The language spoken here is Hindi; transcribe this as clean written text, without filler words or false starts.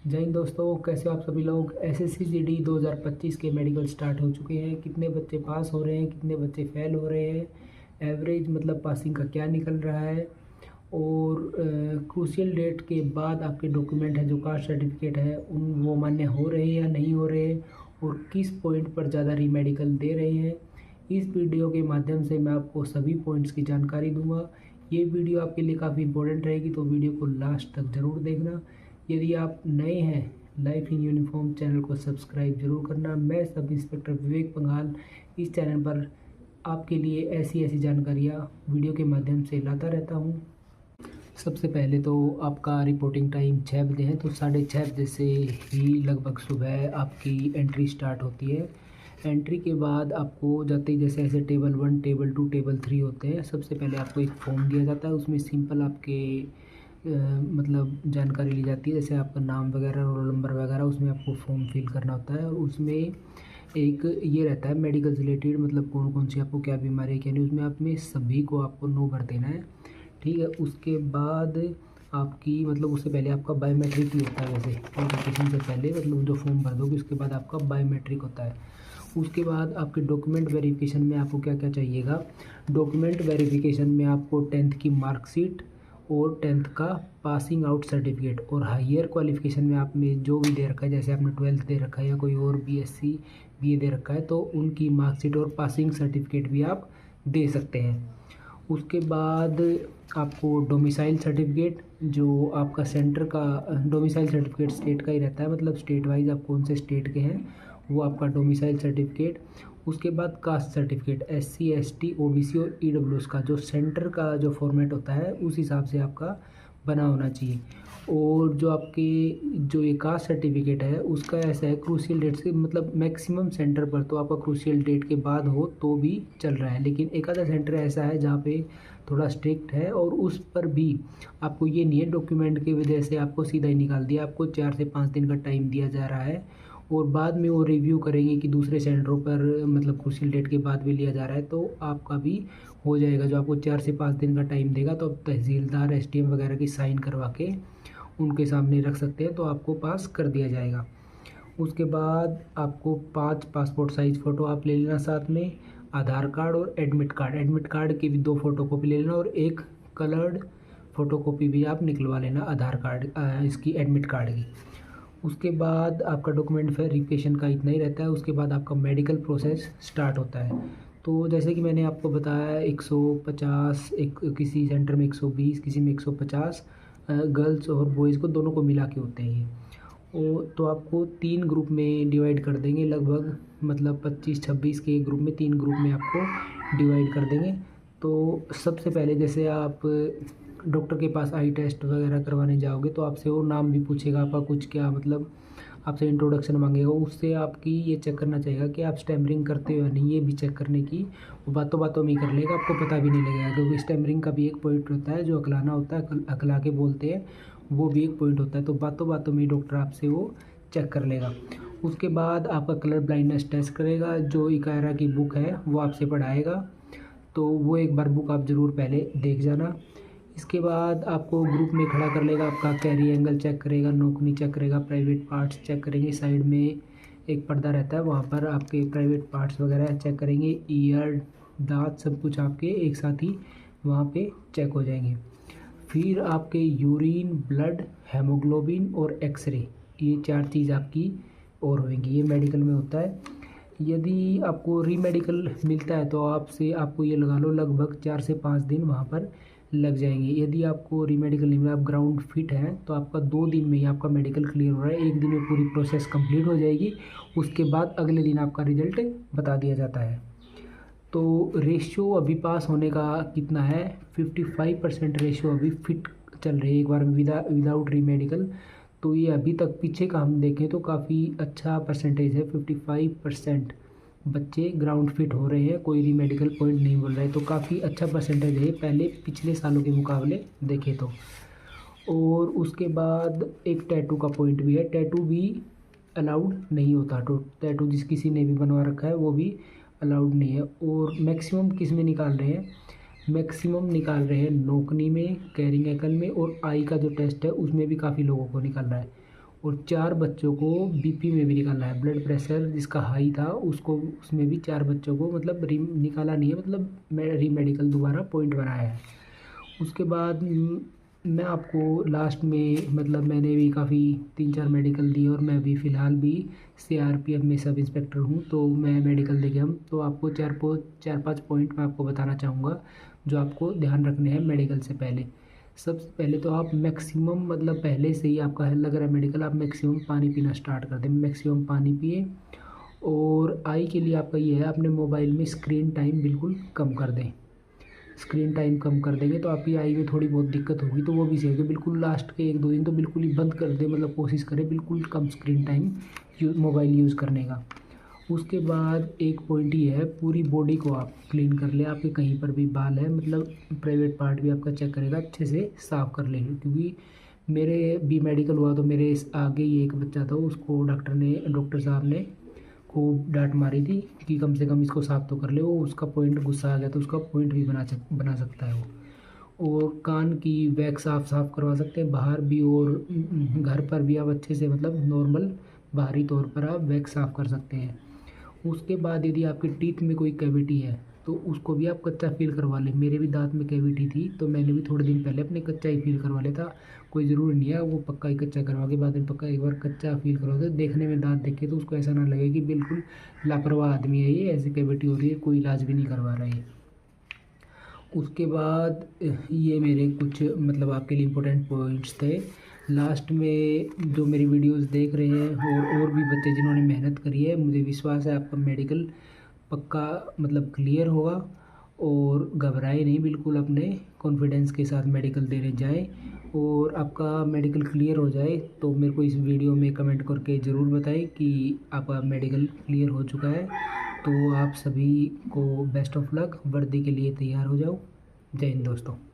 जय हिंद दोस्तों, कैसे हो आप सभी लोग। एसएससी जीडी 2025 के मेडिकल स्टार्ट हो चुके हैं। कितने बच्चे पास हो रहे हैं, कितने बच्चे फेल हो रहे हैं, एवरेज मतलब पासिंग का क्या निकल रहा है, और क्रूशियल डेट के बाद आपके डॉक्यूमेंट है जो कास्ट सर्टिफिकेट है वो मान्य हो रहे हैं या नहीं हो रहे हैं, और किस पॉइंट पर ज़्यादा रीमेडिकल दे रहे हैं। इस वीडियो के माध्यम से मैं आपको सभी पॉइंट्स की जानकारी दूंगा। ये वीडियो आपके लिए काफ़ी इंपॉर्टेंट रहेगी, तो वीडियो को लास्ट तक ज़रूर देखना। यदि आप नए हैं, लाइफ इन यूनिफॉर्म चैनल को सब्सक्राइब जरूर करना। मैं सब इंस्पेक्टर विवेक पंघाल इस चैनल पर आपके लिए ऐसी ऐसी जानकारियाँ वीडियो के माध्यम से लाता रहता हूँ। सबसे पहले तो आपका रिपोर्टिंग टाइम 6 बजे है, तो 6:30 बजे से ही लगभग सुबह आपकी एंट्री स्टार्ट होती है। एंट्री के बाद आपको जाते ही जैसे ऐसे टेबल 1, टेबल 2, टेबल 3 होते हैं। सबसे पहले आपको एक फॉर्म दिया जाता है, उसमें सिंपल आपके मतलब जानकारी ली जाती है, जैसे आपका नाम वगैरह, रोल नंबर वगैरह, उसमें आपको फॉर्म फिल करना होता है। और उसमें एक ये रहता है मेडिकल रिलेटेड, मतलब कौन कौन सी आपको क्या बीमारी है क्या नहीं, उसमें आप में सभी को आपको नो भर देना है। ठीक है, उसके बाद आपकी मतलब उससे पहले आपका बायोमेट्रिक ही होता है। वैसे एप्लीकेशन से पहले मतलब जो फॉर्म भर दोगे उसके बाद आपका बायोमेट्रिक होता है। उसके बाद आपके डॉक्यूमेंट वेरिफिकेशन में आपको क्या क्या चाहिएगा। डॉक्यूमेंट वेरिफिकेशन में आपको 10th की मार्कशीट और 10th का पासिंग आउट सर्टिफिकेट, और हायर क्वालिफिकेशन में आप में जो भी दे रखा है, जैसे आपने 12th दे रखा है या कोई और बीएससी बीए दे रखा है, तो उनकी मार्कशीट और पासिंग सर्टिफिकेट भी आप दे सकते हैं। उसके बाद आपको डोमिसाइल सर्टिफिकेट, जो आपका सेंटर का डोमिसाइल सर्टिफिकेट स्टेट का ही रहता है, मतलब स्टेट वाइज आप कौन से स्टेट के हैं वो आपका डोमिसाइल सर्टिफिकेट। उसके बाद caste certificate, SC ST OBC और EWS का जो सेंटर का जो फॉर्मेट होता है उस हिसाब से आपका बना होना चाहिए। और जो आपके जो ये कास्ट सर्टिफिकेट है उसका ऐसा है, क्रूशियल डेट से मतलब मैक्सिमम सेंटर पर तो आपका क्रूशियल डेट के बाद हो तो भी चल रहा है, लेकिन एक आधा सेंटर ऐसा है जहाँ पे थोड़ा स्ट्रिक्ट है, और उस पर भी आपको ये नहीं है डॉक्यूमेंट की वजह से आपको सीधा ही निकाल दिया। आपको 4 से 5 दिन का टाइम दिया जा रहा है, और बाद में वो रिव्यू करेंगे कि दूसरे सेंटरों पर मतलब क्रूशियल डेट के बाद भी लिया जा रहा है तो आपका भी हो जाएगा। जो आपको 4 से 5 दिन का टाइम देगा, तो आप तहसीलदार SDM वगैरह की साइन करवा के उनके सामने रख सकते हैं, तो आपको पास कर दिया जाएगा। उसके बाद आपको 5 पासपोर्ट साइज़ फ़ोटो आप ले लेना, साथ में आधार कार्ड और एडमिट कार्ड। एडमिट कार्ड की भी 2 फोटोकॉपी ले लेना, और एक कलर्ड फ़ोटोकॉपी भी आप निकलवा लेना आधार कार्ड इसकी एडमिट कार्ड की। उसके बाद आपका डॉक्यूमेंट वेरिफिकेशन का इतना ही रहता है। उसके बाद आपका मेडिकल प्रोसेस स्टार्ट होता है। तो जैसे कि मैंने आपको बताया 150, एक किसी सेंटर में 120, किसी में 150 गर्ल्स और बॉयज़ को दोनों को मिला के होते हैं ये। तो आपको 3 ग्रुप में डिवाइड कर देंगे, लगभग मतलब 25-26 के ग्रुप में 3 ग्रुप में आपको डिवाइड कर देंगे। तो सबसे पहले जैसे आप डॉक्टर के पास आई टेस्ट वगैरह करवाने जाओगे तो आपसे वो नाम भी पूछेगा आपका, कुछ क्या मतलब आपसे इंट्रोडक्शन मांगेगा। उससे आपकी ये चेक करना चाहिए कि आप स्टैमरिंग करते हो या नहीं, ये भी चेक करने की। वो बातों बातों में ही कर लेगा, आपको पता भी नहीं लगेगा, क्योंकि स्टैमरिंग का भी एक पॉइंट होता है जो अकलाना होता है, अकला के बोलते हैं, वो भी एक पॉइंट होता है। तो बातों बातों में ही डॉक्टर आपसे वो चेक कर लेगा। उसके बाद आपका कलर ब्लाइंडनेस टेस्ट करेगा, जो इकायरा की बुक है वो आपसे पढ़ाएगा, तो वो एक बार बुक आप ज़रूर पहले देख जाना। इसके बाद आपको ग्रुप में खड़ा कर लेगा, आपका कैरी एंगल चेक करेगा, नोकनी चेक करेगा, प्राइवेट पार्ट्स चेक करेंगे। साइड में एक पर्दा रहता है, वहाँ पर आपके प्राइवेट पार्ट्स वगैरह चेक करेंगे। ईयर, दांत, सब कुछ आपके एक साथ ही वहाँ पे चेक हो जाएंगे। फिर आपके यूरिन, ब्लड, हेमोग्लोबिन और एक्सरे, ये 4 चीज़ आपकी और होंगी। ये मेडिकल में होता है। यदि आपको रीमेडिकल मिलता है तो आपको ये लगा लो लगभग 4 से 5 दिन वहाँ पर लग जाएंगे। यदि आपको रीमेडिकल नहीं मिला, आप ग्राउंड फिट हैं, तो आपका 2 दिन में ही आपका मेडिकल क्लियर हो रहा है। 1 दिन में पूरी प्रोसेस कंप्लीट हो जाएगी। उसके बाद अगले दिन आपका रिजल्ट बता दिया जाता है। तो रेशियो अभी पास होने का कितना है, 55% रेशियो अभी फिट चल रही है एक बार में विदाउट रीमेडिकल। तो ये अभी तक पीछे का हम देखें तो काफ़ी अच्छा परसेंटेज है। 55% बच्चे ग्राउंड फिट हो रहे हैं, कोई रीमेडिकल पॉइंट नहीं बोल रहे, तो काफ़ी अच्छा परसेंटेज है पहले पिछले सालों के मुकाबले देखें तो। और उसके बाद एक टैटू का पॉइंट भी है, टैटू भी अलाउड नहीं होता। तो टैटू जिस किसी ने भी बनवा रखा है वो भी अलाउड नहीं है। और मैक्सिमम किस में निकाल रहे हैं, मैक्सिमम निकाल रहे हैं नोकनी में, कैरिंग एकल में, और आई का जो टेस्ट है उसमें भी काफ़ी लोगों को निकल रहा है। और 4 बच्चों को बीपी में भी निकालना है। ब्लड प्रेशर जिसका हाई था उसको, उसमें भी 4 बच्चों को मतलब निकाला नहीं है, मतलब मेडिकल दोबारा पॉइंट बनाया है। उसके बाद मैं आपको लास्ट में मतलब मैंने भी काफ़ी 3-4 मेडिकल दिए और मैं भी फ़िलहाल भी CRPF में सब इंस्पेक्टर हूँ, तो मैं मेडिकल देके हम तो आपको 4-5 पॉइंट मैं आपको बताना चाहूँगा जो आपको ध्यान रखने हैं मेडिकल से पहले। सबसे पहले तो आप मैक्सिमम मतलब पहले से ही आपका लग रहा है मेडिकल, आप मैक्सिमम पानी पीना स्टार्ट कर दें। मैक्सिमम पानी पिए। और आई के लिए आपका ये है, अपने मोबाइल में स्क्रीन टाइम बिल्कुल कम कर दें। स्क्रीन टाइम कम कर देंगे तो आपकी आई में थोड़ी बहुत दिक्कत होगी, तो वो भी सही होगी। बिल्कुल लास्ट के 1-2 दिन तो बिल्कुल ही बंद कर दें, मतलब कोशिश करें बिल्कुल कम स्क्रीन टाइम मोबाइल यूज़ करने का। उसके बाद एक पॉइंट ये है, पूरी बॉडी को आप क्लीन कर लें। आपके कहीं पर भी बाल है मतलब प्राइवेट पार्ट भी आपका चेक करेगा, अच्छे से साफ़ कर लें। क्योंकि मेरे भी मेडिकल हुआ तो मेरे आगे ही एक बच्चा था, उसको डॉक्टर साहब ने खूब डांट मारी थी कि कम से कम इसको साफ़ तो कर ले। वो उसका पॉइंट गुस्सा आ गया तो उसका पॉइंट भी बना सकता है वो। और कान की वैक्स आप साफ़ करवा सकते हैं बाहर भी, और घर पर भी आप अच्छे से मतलब नॉर्मल बाहरी तौर पर आप वैक्स साफ़ कर सकते हैं। उसके बाद यदि आपके टीथ में कोई कैविटी है तो उसको भी आप कच्चा फील करवा लें। मेरे भी दांत में कैविटी थी तो मैंने भी थोड़े दिन पहले अपने कच्चा ही फील करवा लिया था। कोई ज़रूरी नहीं है वो पक्का ही कच्चा करवा के बाद में पक्का एक बार कच्चा फील करवा दे, देखने में दांत देखे तो उसको ऐसा ना लगे कि बिल्कुल लापरवाह आदमी है ये, ऐसी कैविटी हो रही है, कोई इलाज भी नहीं करवा रहा है। उसके बाद ये मेरे कुछ मतलब आपके लिए इम्पोर्टेंट पॉइंट्स थे। लास्ट में जो मेरी वीडियोस देख रहे हैं और भी बच्चे जिन्होंने मेहनत करी है, मुझे विश्वास है आपका मेडिकल पक्का मतलब क्लियर होगा। और घबराए नहीं, बिल्कुल अपने कॉन्फिडेंस के साथ मेडिकल देने जाएं। और आपका मेडिकल क्लियर हो जाए तो मेरे को इस वीडियो में कमेंट करके ज़रूर बताएं कि आपका मेडिकल क्लियर हो चुका है। तो आप सभी को बेस्ट ऑफ लक, वर्दी के लिए तैयार हो जाओ। जय हिंद दोस्तों।